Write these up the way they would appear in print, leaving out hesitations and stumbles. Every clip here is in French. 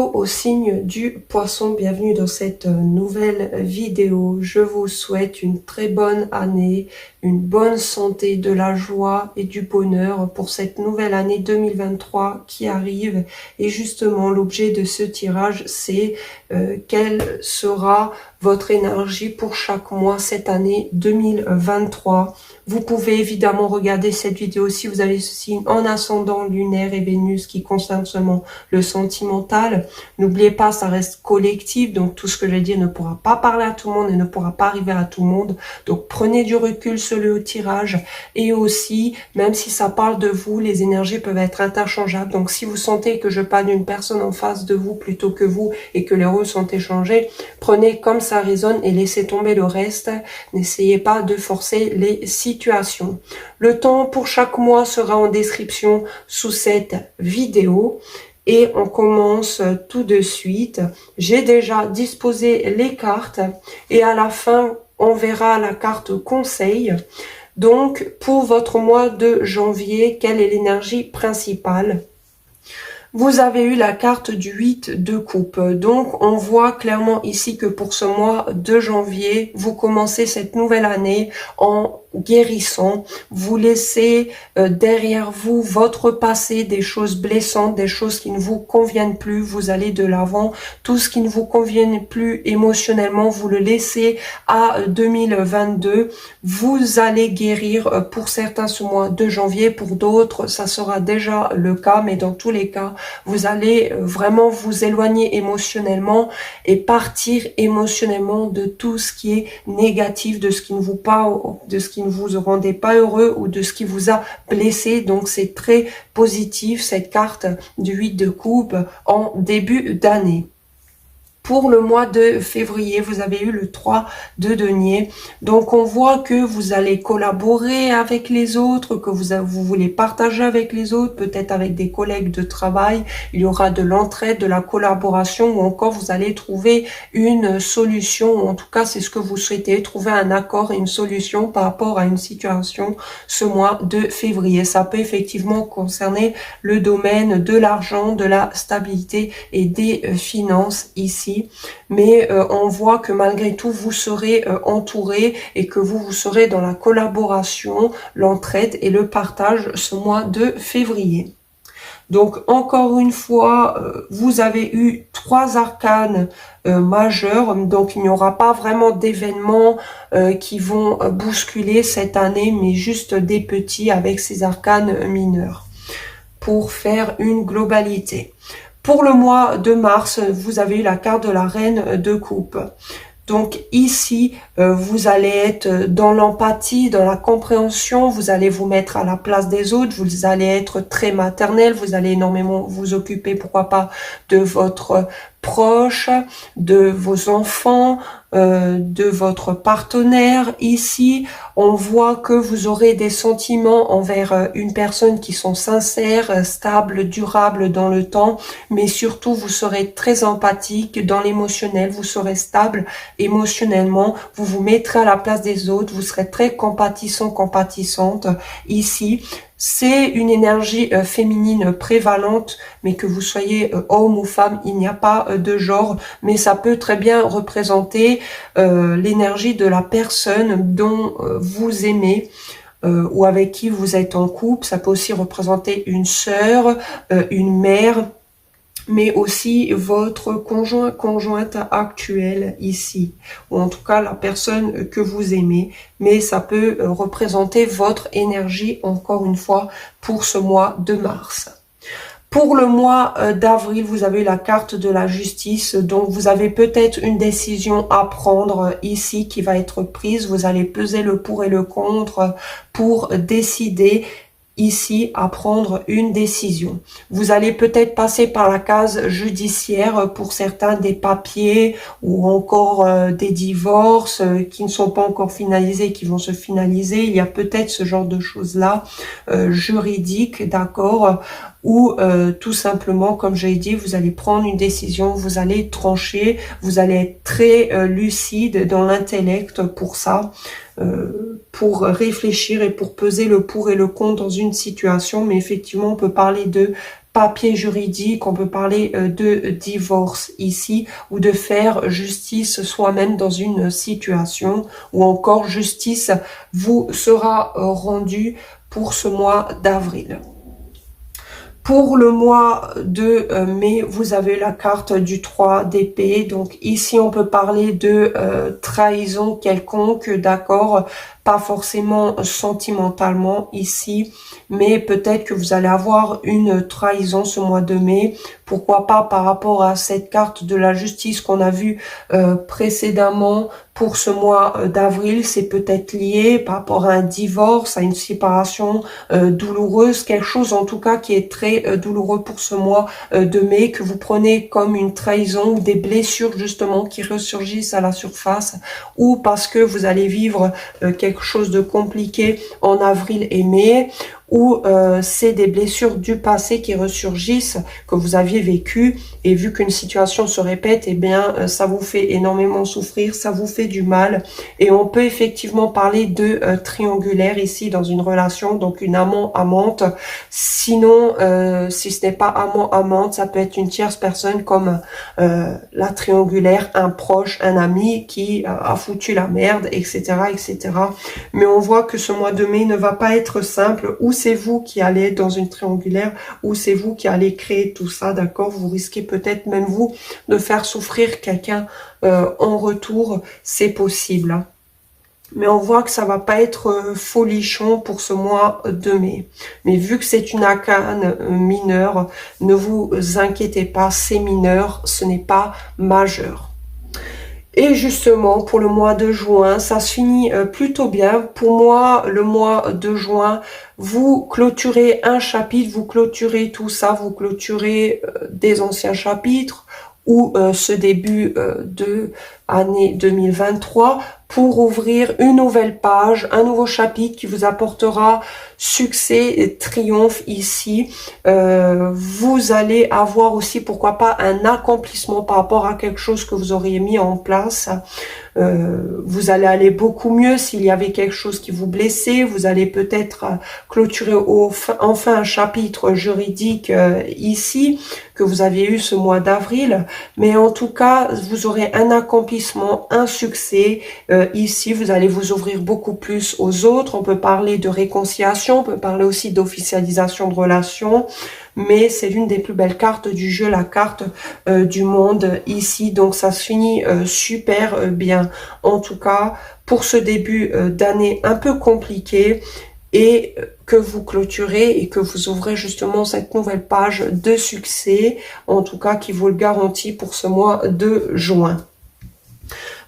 Hello au signe du poisson, bienvenue dans cette nouvelle vidéo. Je vous souhaite une très bonne année, une bonne santé, de la joie et du bonheur pour cette nouvelle année 2023 qui arrive. Et justement, l'objet de ce tirage, c'est quelle sera votre énergie pour chaque mois cette année 2023. Vous pouvez évidemment regarder cette vidéo si vous avez ce signe en ascendant lunaire et Vénus qui concerne seulement le sentimental. N'oubliez pas, ça reste collectif, donc tout ce que je vais dire ne pourra pas parler à tout le monde et ne pourra pas arriver à tout le monde. Donc prenez du recul sur le tirage, et aussi, même si ça parle de vous, les énergies peuvent être interchangeables. Donc si vous sentez que je parle d'une personne en face de vous plutôt que vous et que les rôles sont échangés, prenez comme ça résonne et laissez tomber le reste. N'essayez pas de forcer les situations. Le temps pour chaque mois sera en description sous cette vidéo. Et on commence tout de suite. J'ai déjà disposé les cartes et à la fin, on verra la carte conseil. Donc, pour votre mois de janvier, quelle est l'énergie principale ? Vous avez eu la carte du 8 de coupe. Donc, on voit clairement ici que pour ce mois de janvier, vous commencez cette nouvelle année en guérissant. Vous laissez derrière vous votre passé, des choses blessantes, des choses qui ne vous conviennent plus. Vous allez de l'avant. Tout ce qui ne vous convient plus émotionnellement, vous le laissez à 2022. Vous allez guérir pour certains ce mois de janvier. Pour d'autres, ça sera déjà le cas. Mais dans tous les cas, vous allez vraiment vous éloigner émotionnellement et partir émotionnellement de tout ce qui est négatif, de ce qui ne vous rendait pas heureux ou de ce qui vous a blessé. Donc c'est très positif cette carte du 8 de coupe en début d'année. Pour le mois de février, vous avez eu le 3 de denier. Donc, on voit que vous allez collaborer avec les autres, que vous voulez partager avec les autres, peut-être avec des collègues de travail. Il y aura de l'entraide, de la collaboration, ou encore vous allez trouver une solution, ou en tout cas, c'est ce que vous souhaitez, trouver un accord et une solution par rapport à une situation ce mois de février. Ça peut effectivement concerner le domaine de l'argent, de la stabilité et des finances ici. Mais on voit que malgré tout, vous serez entouré et que vous serez dans la collaboration, l'entraide et le partage ce mois de février. Donc, encore une fois, vous avez eu 3 arcanes majeurs. Donc, il n'y aura pas vraiment d'événements qui vont bousculer cette année, mais juste des petits avec ces arcanes mineurs pour faire une globalité. Pour le mois de mars, vous avez eu la carte de la reine de coupe. Donc ici, vous allez être dans l'empathie, dans la compréhension, vous allez vous mettre à la place des autres, vous allez être très maternel, vous allez énormément vous occuper, pourquoi pas, de votre proche, de vos enfants, de votre partenaire. Ici, on voit que vous aurez des sentiments envers une personne qui sont sincères, stables, durables dans le temps, mais surtout vous serez très empathique dans l'émotionnel, vous serez stable émotionnellement, vous vous mettrez à la place des autres, vous serez très compatissant, compatissante ici. C'est une énergie féminine prévalente, mais que vous soyez homme ou femme, il n'y a pas de genre, mais ça peut très bien représenter l'énergie de la personne dont vous aimez ou avec qui vous êtes en couple. Ça peut aussi représenter une sœur, une mère, mais aussi votre conjointe actuelle ici, ou en tout cas la personne que vous aimez, mais ça peut représenter votre énergie, encore une fois, pour ce mois de mars. Pour le mois d'avril, vous avez la carte de la justice, donc vous avez peut-être une décision à prendre ici qui va être prise, vous allez peser le pour et le contre pour décider ici à prendre une décision. Vous allez peut-être passer par la case judiciaire pour certains, des papiers ou encore des divorces qui ne sont pas encore finalisés, qui vont se finaliser. Il y a peut-être ce genre de choses-là juridiques, d'accord, ou tout simplement, comme j'ai dit, vous allez prendre une décision, vous allez trancher, vous allez être très lucide dans l'intellect pour ça. Pour réfléchir et pour peser le pour et le contre dans une situation, mais effectivement on peut parler de papier juridique, on peut parler de divorce ici, ou de faire justice soi-même dans une situation, ou encore justice vous sera rendue pour ce mois d'avril. Pour le mois de mai, vous avez la carte du 3 d'épée. Donc ici, on peut parler de trahison quelconque, d'accord, pas forcément sentimentalement ici, mais peut-être que vous allez avoir une trahison ce mois de mai. Pourquoi pas par rapport à cette carte de la justice qu'on a vue précédemment. Pour ce mois d'avril, c'est peut-être lié par rapport à un divorce, à une séparation douloureuse, quelque chose en tout cas qui est très douloureux pour ce mois de mai, que vous prenez comme une trahison ou des blessures justement qui ressurgissent à la surface, ou parce que vous allez vivre quelque chose de compliqué en avril et mai, ou c'est des blessures du passé qui ressurgissent, que vous aviez vécu, et vu qu'une situation se répète, eh bien ça vous fait énormément souffrir, ça vous fait du mal, et on peut effectivement parler de triangulaire ici dans une relation, donc une amant-amante. Sinon, si ce n'est pas amant-amante, ça peut être une tierce personne comme la triangulaire, un proche, un ami qui a foutu la merde, etc., etc. Mais on voit que ce mois de mai ne va pas être simple, ou c'est vous qui allez être dans une triangulaire, ou c'est vous qui allez créer tout ça, d'accord? Vous risquez peut-être même vous de faire souffrir quelqu'un en retour, c'est possible. Hein. Mais on voit que ça va pas être folichon pour ce mois de mai. Mais vu que c'est une arcane mineure, ne vous inquiétez pas, c'est mineur, ce n'est pas majeur. Et justement, pour le mois de juin, ça se finit plutôt bien. Pour moi, le mois de juin, vous clôturez un chapitre, vous clôturez tout ça, vous clôturez des anciens chapitres ou ce début de année 2023 pour ouvrir une nouvelle page, un nouveau chapitre qui vous apportera succès et triomphe ici. Vous allez avoir aussi, pourquoi pas, un accomplissement par rapport à quelque chose que vous auriez mis en place. Vous allez aller beaucoup mieux s'il y avait quelque chose qui vous blessait. Vous allez peut-être clôturer enfin un chapitre juridique ici que vous aviez eu ce mois d'avril. Mais en tout cas, vous aurez un accomplissement, un succès. Ici, vous allez vous ouvrir beaucoup plus aux autres. On peut parler de réconciliation, on peut parler aussi d'officialisation de relations. Mais c'est l'une des plus belles cartes du jeu, la carte du monde ici. Donc ça se finit super bien. En tout cas, pour ce début d'année un peu compliqué, et que vous clôturez et que vous ouvrez justement cette nouvelle page de succès, en tout cas qui vous le garantit pour ce mois de juin.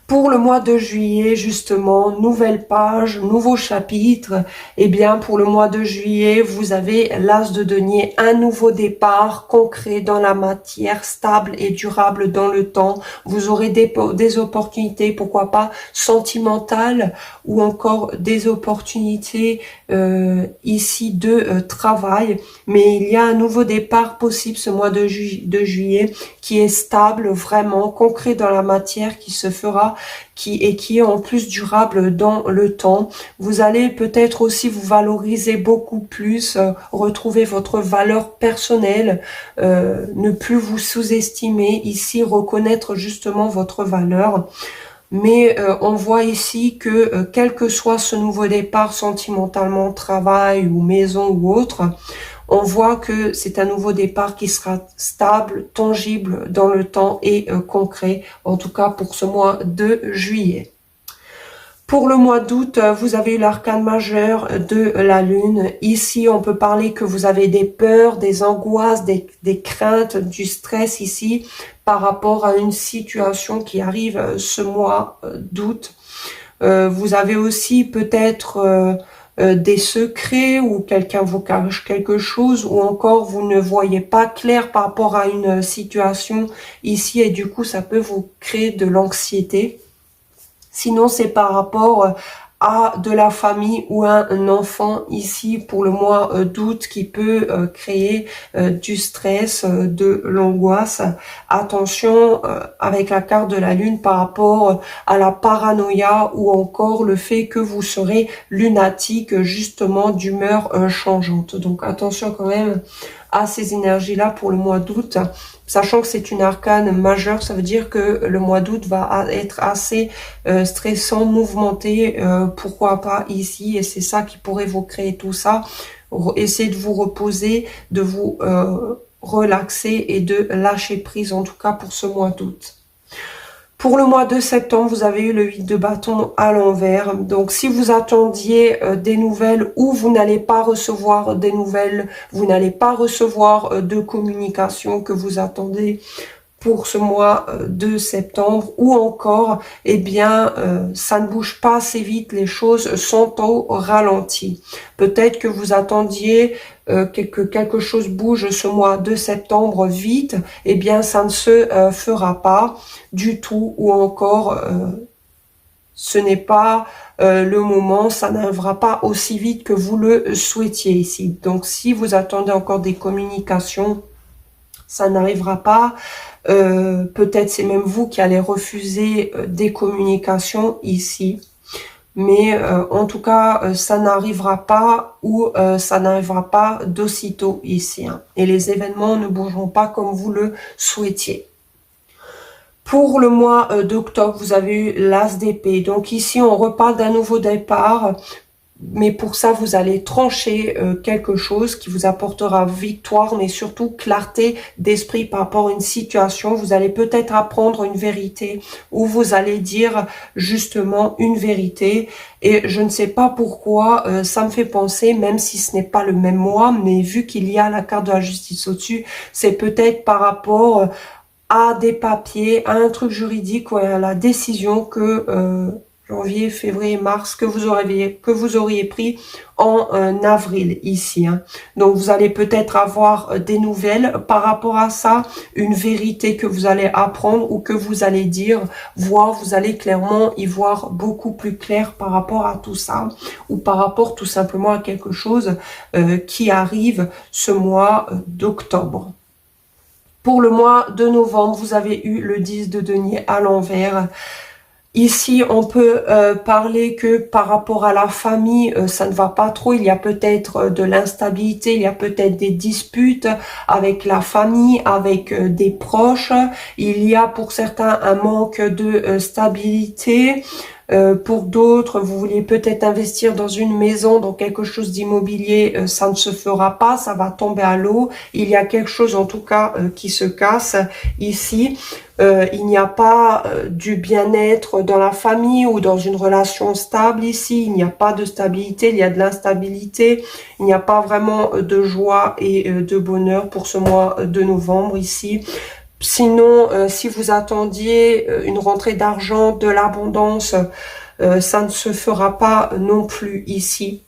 Pour le mois de juillet, justement, nouvelle page, nouveau chapitre. Eh bien, pour le mois de juillet, vous avez l'As de denier, un nouveau départ concret dans la matière, stable et durable dans le temps. Vous aurez des opportunités, pourquoi pas, sentimentales ou encore des opportunités ici de travail. Mais il y a un nouveau départ possible ce mois de juillet qui est stable, vraiment concret dans la matière, qui se fera qui est en plus durable dans le temps. Vous allez peut-être aussi vous valoriser beaucoup plus, retrouver votre valeur personnelle, ne plus vous sous-estimer, ici reconnaître justement votre valeur. Mais on voit ici que quel que soit ce nouveau départ sentimentalement, travail ou maison ou autre, on voit que c'est un nouveau départ qui sera stable, tangible dans le temps et concret, en tout cas pour ce mois de juillet. Pour le mois d'août, vous avez eu l'arcane majeur de la lune. Ici, on peut parler que vous avez des peurs, des angoisses, des craintes, du stress ici par rapport à une situation qui arrive ce mois d'août. Vous avez aussi peut-être des secrets ou quelqu'un vous cache quelque chose ou encore vous ne voyez pas clair par rapport à une situation ici et du coup ça peut vous créer de l'anxiété. Sinon c'est par rapport à de la famille ou un enfant ici pour le mois d'août qui peut créer du stress, de l'angoisse. Attention avec la carte de la lune par rapport à la paranoïa ou encore le fait que vous serez lunatique justement d'humeur changeante. Donc attention quand même à ces énergies-là pour le mois d'août. Sachant que c'est une arcane majeure, ça veut dire que le mois d'août va être assez stressant, mouvementé, pourquoi pas ici, et c'est ça qui pourrait vous créer tout ça. Essayez de vous reposer, de vous relaxer et de lâcher prise, en tout cas pour ce mois d'août. Pour le mois de septembre, vous avez eu le 8 de bâton à l'envers. Donc, si vous attendiez des nouvelles ou vous n'allez pas recevoir des nouvelles, vous n'allez pas recevoir de communication que vous attendez pour ce mois de septembre, ou encore, eh bien, ça ne bouge pas assez vite, les choses sont au ralenti. Peut-être que vous attendiez que quelque chose bouge ce mois de septembre vite, eh bien, ça ne se fera pas du tout, ou encore, ce n'est pas le moment, ça n'arrivera pas aussi vite que vous le souhaitiez ici. Donc, si vous attendez encore des communications, ça n'arrivera pas. Peut-être c'est même vous qui allez refuser des communications ici. Mais en tout cas, ça n'arrivera pas, ou ça n'arrivera pas d'aussitôt ici. Hein. Et les événements ne bougeront pas comme vous le souhaitiez. Pour le mois d'octobre, vous avez eu l'As d'épée. Donc ici, on reparle d'un nouveau départ. Mais pour ça, vous allez trancher quelque chose qui vous apportera victoire, mais surtout clarté d'esprit par rapport à une situation. Vous allez peut-être apprendre une vérité, ou vous allez dire justement une vérité. Et je ne sais pas pourquoi, ça me fait penser, même si ce n'est pas le même mois, mais vu qu'il y a la carte de la justice au-dessus, c'est peut-être par rapport à des papiers, à un truc juridique, ou à la décision que... janvier, février, mars, que vous auriez pris en avril ici. Hein. Donc, vous allez peut-être avoir des nouvelles par rapport à ça, une vérité que vous allez apprendre ou que vous allez dire, voire vous allez clairement y voir beaucoup plus clair par rapport à tout ça, ou par rapport tout simplement à quelque chose qui arrive ce mois d'octobre. Pour le mois de novembre, vous avez eu le 10 de denier à l'envers. Ici, on peut parler que par rapport à la famille, ça ne va pas trop. Il y a peut-être de l'instabilité, il y a peut-être des disputes avec la famille, avec des proches. Il y a pour certains un manque de stabilité. Pour d'autres, vous vouliez peut-être investir dans une maison, dans quelque chose d'immobilier, ça ne se fera pas, ça va tomber à l'eau. Il y a quelque chose en tout cas qui se casse ici. Il n'y a pas du bien-être dans la famille ou dans une relation stable ici. Il n'y a pas de stabilité, il y a de l'instabilité. Il n'y a pas vraiment de joie et de bonheur pour ce mois de novembre ici. Sinon, si vous attendiez une rentrée d'argent, de l'abondance, ça ne se fera pas non plus ici.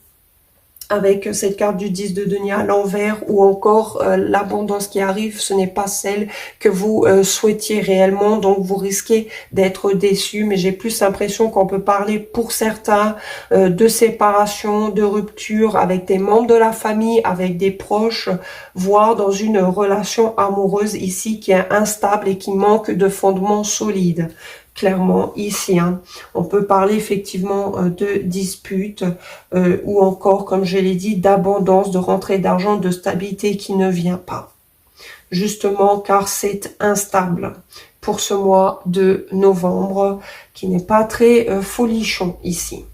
Avec cette carte du 10 de denier à l'envers, ou encore l'abondance qui arrive, ce n'est pas celle que vous souhaitiez réellement, donc vous risquez d'être déçu. Mais j'ai plus l'impression qu'on peut parler pour certains de séparation, de rupture avec des membres de la famille, avec des proches, voire dans une relation amoureuse ici qui est instable et qui manque de fondements solides. Clairement ici, hein. On peut parler effectivement de disputes ou encore, comme je l'ai dit, d'abondance, de rentrée d'argent, de stabilité qui ne vient pas. Justement car c'est instable pour ce mois de novembre qui n'est pas très folichon ici.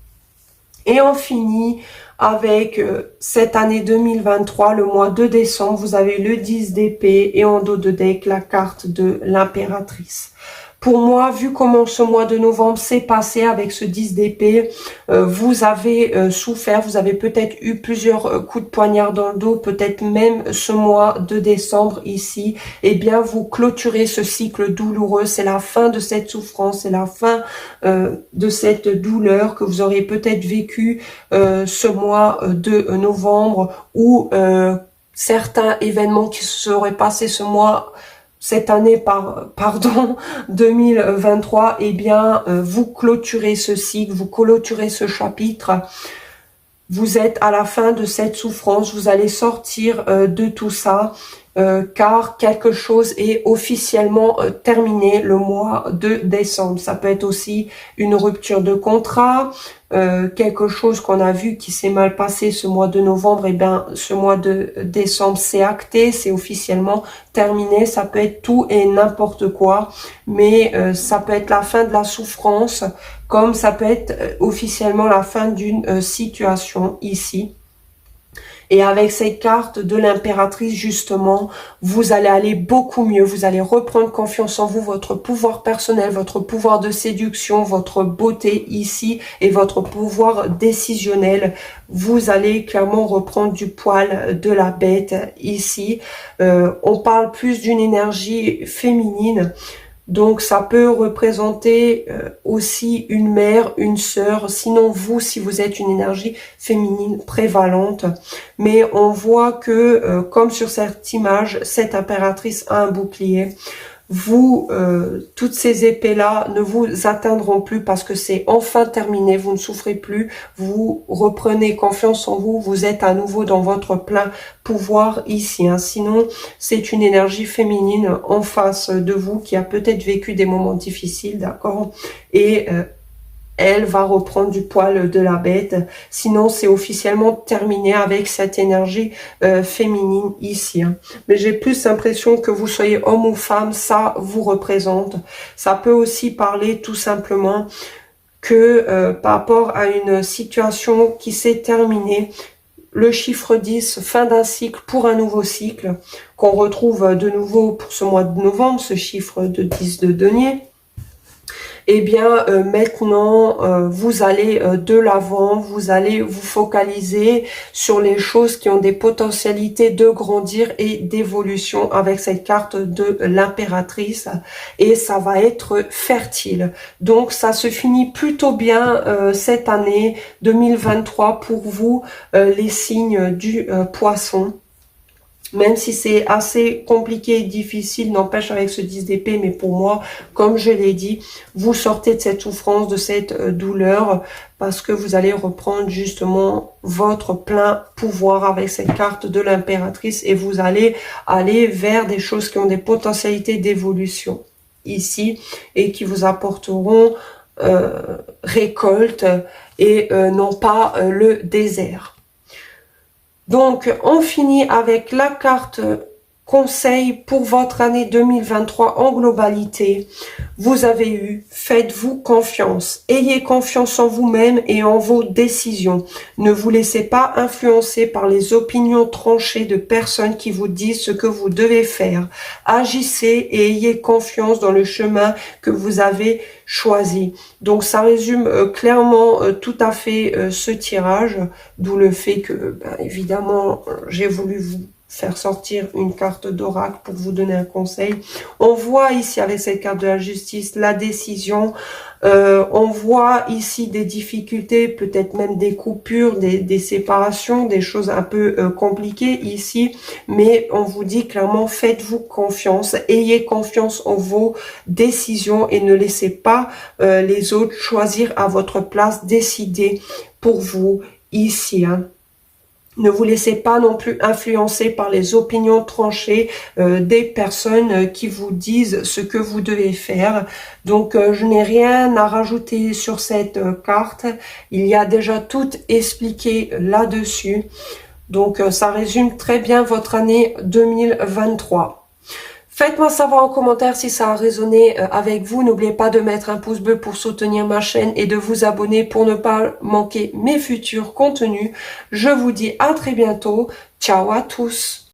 Et on finit avec cette année 2023, le mois de décembre, vous avez le 10 d'épée et en dos de deck la carte de l'impératrice. Pour moi, vu comment ce mois de novembre s'est passé avec ce 10 d'épée, vous avez souffert, vous avez peut-être eu plusieurs coups de poignard dans le dos, peut-être même ce mois de décembre ici. Eh bien, vous clôturez ce cycle douloureux, c'est la fin de cette souffrance, c'est la fin de cette douleur que vous auriez peut-être vécu ce mois de novembre, ou certains événements qui se seraient passés ce mois, cette année, pardon, 2023, eh bien, vous clôturez ce cycle, vous clôturez ce chapitre. Vous êtes à la fin de cette souffrance, vous allez sortir de tout ça. car quelque chose est officiellement terminé le mois de décembre. Ça peut être aussi une rupture de contrat, quelque chose qu'on a vu qui s'est mal passé ce mois de novembre, et bien ce mois de décembre c'est acté, c'est officiellement terminé. Ça peut être tout et n'importe quoi, mais ça peut être la fin de la souffrance, comme ça peut être officiellement la fin d'une situation ici. Et avec cette carte de l'impératrice, justement, vous allez aller beaucoup mieux. Vous allez reprendre confiance en vous, votre pouvoir personnel, votre pouvoir de séduction, votre beauté ici et votre pouvoir décisionnel. Vous allez clairement reprendre du poil de la bête ici. On parle plus d'une énergie féminine. Donc, ça peut représenter aussi une mère, une sœur, sinon vous, si vous êtes une énergie féminine prévalente. Mais on voit que, comme sur cette image, cette impératrice a un bouclier. Vous, toutes ces épées-là ne vous atteindront plus parce que c'est enfin terminé, vous ne souffrez plus, vous reprenez confiance en vous, vous êtes à nouveau dans votre plein pouvoir ici. Hein. Sinon, c'est une énergie féminine en face de vous qui a peut-être vécu des moments difficiles, d'accord, et elle va reprendre du poil de la bête. Sinon, c'est officiellement terminé avec cette énergie féminine ici. Hein. Mais j'ai plus l'impression que vous soyez homme ou femme, ça vous représente. Ça peut aussi parler tout simplement que par rapport à une situation qui s'est terminée, le chiffre 10, fin d'un cycle pour un nouveau cycle, qu'on retrouve de nouveau pour ce mois de novembre, ce chiffre de 10 de denier. Eh bien, maintenant, vous allez de l'avant, vous allez vous focaliser sur les choses qui ont des potentialités de grandir et d'évolution avec cette carte de l'impératrice, et ça va être fertile. Donc, ça se finit plutôt bien cette année 2023 pour vous, les signes du poisson. Même si c'est assez compliqué et difficile, n'empêche avec ce 10 d'épée, mais pour moi, comme je l'ai dit, vous sortez de cette souffrance, de cette douleur, parce que vous allez reprendre justement votre plein pouvoir avec cette carte de l'impératrice, et vous allez aller vers des choses qui ont des potentialités d'évolution ici, et qui vous apporteront récolte, et non pas le désert. Donc, on finit avec la carte conseil pour votre année 2023 en globalité. Vous avez eu, faites-vous confiance. Ayez confiance en vous-même et en vos décisions. Ne vous laissez pas influencer par les opinions tranchées de personnes qui vous disent ce que vous devez faire. Agissez et ayez confiance dans le chemin que vous avez choisi. Donc, ça résume clairement tout à fait ce tirage, d'où le fait que, évidemment, j'ai voulu vous faire sortir une carte d'oracle pour vous donner un conseil. On voit ici avec cette carte de la justice la décision, on voit ici des difficultés, peut-être même des coupures, des séparations, des choses un peu compliquées ici, mais on vous dit clairement faites-vous confiance, ayez confiance en vos décisions et ne laissez pas les autres choisir à votre place, décider pour vous ici. Hein. Ne vous laissez pas non plus influencer par les opinions tranchées des personnes qui vous disent ce que vous devez faire. Donc, je n'ai rien à rajouter sur cette carte. Il y a déjà tout expliqué là-dessus. Donc, ça résume très bien votre année 2023. Faites-moi savoir en commentaire si ça a résonné avec vous. N'oubliez pas de mettre un pouce bleu pour soutenir ma chaîne et de vous abonner pour ne pas manquer mes futurs contenus. Je vous dis à très bientôt. Ciao à tous.